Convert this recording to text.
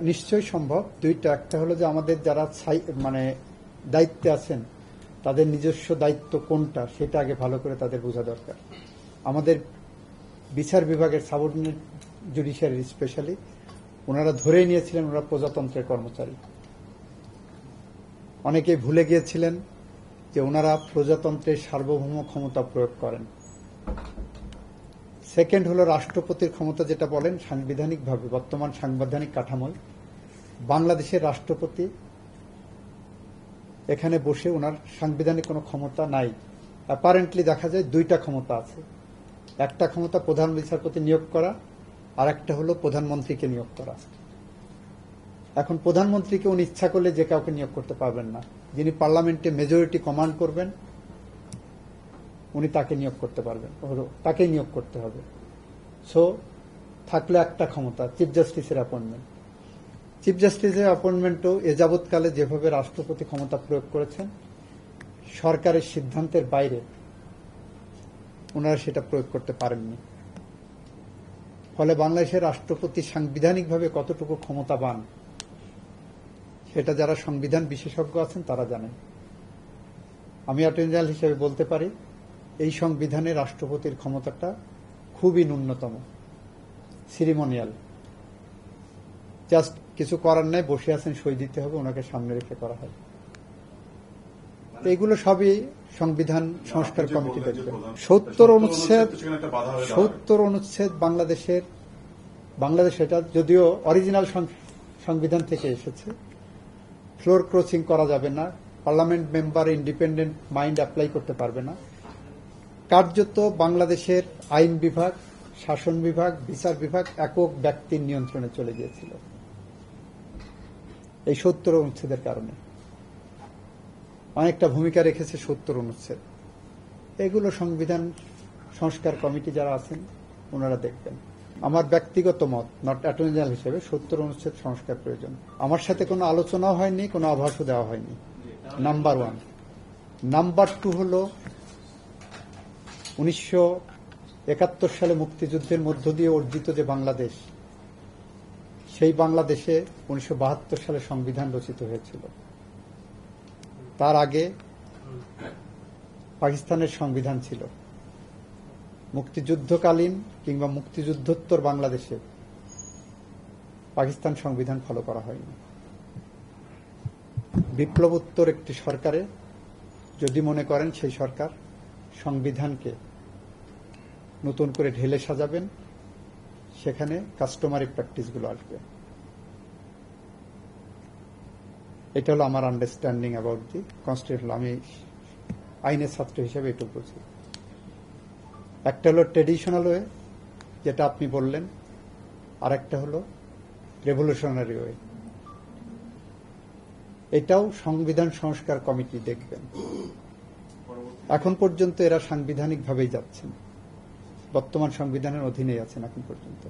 নিশ্চয়ই সম্ভব। দুইটা, একটা হলো যে আমাদের যারা দায়িত্বে আছেন তাদের নিজস্ব দায়িত্ব কোনটা সেটা আগে ভালো করে তাদের বোঝা দরকার। আমাদের বিচার বিভাগের সাবঅর্ডিনেট জুডিশিয়ারি স্পেশালি ওনারা ধরেই নিয়েছিলেন ওরা প্রজাতন্ত্রের কর্মচারী। অনেকেই ভুলে গিয়েছিলেন যে ওনারা প্রজাতন্ত্রের সার্বভৌম ক্ষমতা প্রয়োগ করেন। সেকেন্ড হলো রাষ্ট্রপতির ক্ষমতা, যেটা বলেন সাংবিধানিকভাবে বর্তমান সাংবিধানিক কাঠামোয় বাংলাদেশের রাষ্ট্রপতি এখানে বসে ওনার সাংবিধানিক কোনো ক্ষমতা নাই। অ্যাপারেন্টলি দেখা যায় দুইটা ক্ষমতা আছে, একটা ক্ষমতা প্রধান বিচারপতি নিয়োগ করা আর একটা হলো প্রধানমন্ত্রীকে নিয়োগ করা। এখন প্রধানমন্ত্রীকে উনি ইচ্ছা করলে যে কাউকে নিয়োগ করতে পারবেন না। যিনি পার্লামেন্টে মেজরিটি কমান্ড করবেন উনি তাকে নিয়োগ করতে পারবেন, তাকেই নিয়োগ করতে হবে। সো থাকলে একটা ক্ষমতা, চিফ জাস্টিসের অ্যাপয়েন্টমেন্ট। চিফ জাস্টিসের অ্যাপয়েন্টমেন্টও এ যাবৎকালে যেভাবে রাষ্ট্রপতি ক্ষমতা প্রয়োগ করেছেন সরকারের সিদ্ধান্তের বাইরে ওনারা সেটা প্রয়োগ করতে পারেননি। ফলে বাংলাদেশের রাষ্ট্রপতি সাংবিধানিকভাবে কতটুকু ক্ষমতাবান সেটা যারা সংবিধান বিশেষজ্ঞ আছেন তারা জানেন। আমি অ্যাটর্নি জেনারেল হিসেবে বলতে পারি এই সংবিধানে রাষ্ট্রপতির ক্ষমতাটা খুবই ন্যূনতম, সিরিমোনিয়াল। জাস্ট কিছু করার নাই, বসে আছেন, সই দিতে হবে, ওনাকে সামনে রেখে করা হয়। এগুলো সবই সংবিধান সংস্কার কমিটি দেখবে। 70 অনুচ্ছেদ বাংলাদেশ এটা যদিও অরিজিনাল সংবিধান থেকে এসেছে। ফ্লোর ক্রসিং করা যাবে না, parliament member independent mind apply করতে পারবে না। কার্যত বাংলাদেশের আইন বিভাগ, শাসন বিভাগ, বিচার বিভাগ একক ব্যক্তির নিয়ন্ত্রণে চলে গিয়েছিল এই 70 অনুচ্ছেদের কারণে। অনেকটা ভূমিকা রেখেছে 70 অনুচ্ছেদ। এগুলো সংবিধান সংস্কার কমিটি যারা আছেন ওনারা দেখবেন। আমার ব্যক্তিগত মত, নট অ্যাটর্নি জেনারেল হিসেবে, 70 অনুচ্ছেদ সংস্কার প্রয়োজন। আমার সাথে কোনো আলোচনাও হয়নি, কোনো আভাসও দেওয়া হয়নি, নাম্বার 1। নাম্বার 2 হল 1971 সালে মুক্তিযুদ্ধের মধ্য দিয়ে অর্জিত যে বাংলাদেশ, সেই বাংলাদেশে 1972 সালে সংবিধান রচিত হয়েছিল। তার আগে পাকিস্তানের সংবিধান ছিল। মুক্তিযুদ্ধকালীন কিংবা মুক্তিযুদ্ধোত্তর বাংলাদেশে পাকিস্তান সংবিধান ফলো করা হয়নি। বিপ্লবোত্তর একটি সরকারে যদি মনে করেন সেই সরকার সংবিধানকে নতুন করে ঢেলে সাজাবেন, সেখানে কাস্টমারি প্র্যাকটিসগুলো আসবে। এটা হলো আমার আন্ডারস্ট্যান্ডিং অ্যাবাউট দি কনস্টিটিউশন। আমি আইনের ছাত্র হিসেবে এটুকু বুঝি। একটা হলো ট্রেডিশনাল ওয়ে, যেটা আপনি বললেন, আর একটা হলো রেভলিউশনারি ওয়ে। এটাও সংবিধান সংস্কার কমিটি দেখবেন। এখন পর্যন্ত এরা সাংবিধানিকভাবেই যাচ্ছেন, বর্তমান সংবিধানের অধীনেই আছেন এখন পর্যন্ত।